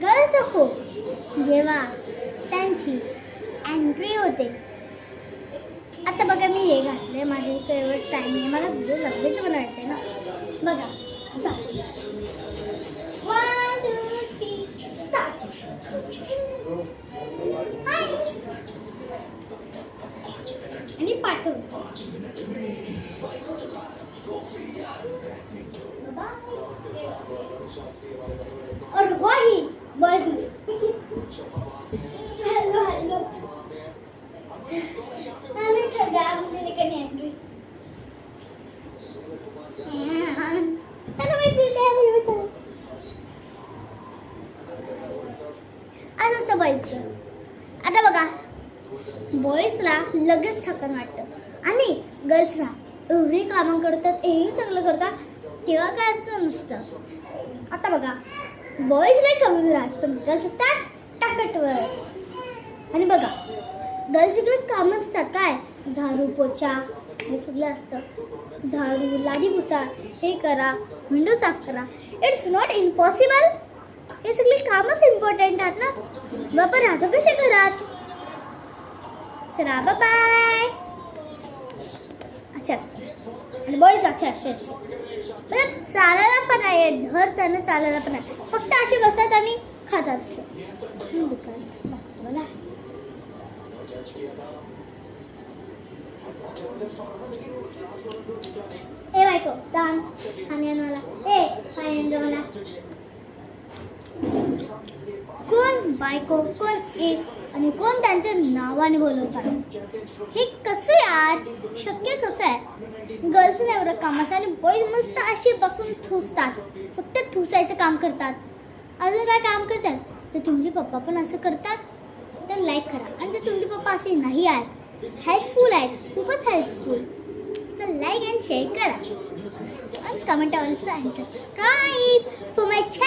Girls हो जेव्हा त्यांची एंट्री होते. आता बघा मी हे घातले, माझे फेवरेट टाईम आहे, मला व्हिडिओ लगेच बनवायचं आहे ना. बघा वन टू थ्री स्टार्ट. आणि पाठव. और वही बस. हेलो हेलो हमें खड़ा मुझे लेकर एंट्री. अरे मैं दिल है मुझे बता. आज असं बोलायचं. आता बघा बॉईजला लगेच थकन वाटतं आणि गर्ल्सला एवढी कामं करतात, एही चांगलं करतात, तेव्हा काय असतं नसतं. आता बघा बॉईजला कमी राहत पण गर्ल्स असतात टाकटवर. आणि बघा गर्ल्स इकडे कामं असतात काय, झाडू पोछा हे सगळं असतं. झाडू लादी पुसा, हे करा, विंडो साफ करा. It's not impossible. हे सगळे कामच इम्पॉर्टंट आहेत ना. बाबा राहतो कसे घरात. चला बाय बाय. अच्छा असतं आणि बॉईज अच्छा असे असे म्हणजे चालायला पण आहे, धर त्यांना चालायला पण आहे, फक्त असे बसतात आणि खातात. मला ए बायको दान आणि मला ए पाय मला कोण बायको कोण ए आणि कोण त्यांच्या नावाने बोलवतात. हे कसं यार शक्य कसं आहे. गर्ल्स एवढं काम असतं आणि बॉईज मस्त असे बसून ठुसतात, फक्त ठुसायचं काम करतात. अजून काय काम करतात. तर तुमचे पप्पा पण असं करतात तर लाईक करा. आणि जर तुमचे पप्पा असे नाही आहेत, हेल्पफुल आहेत, खूपच हेल्पफुल, तर लाईक अँड शेअर करा आणि comment also and subscribe for my channel.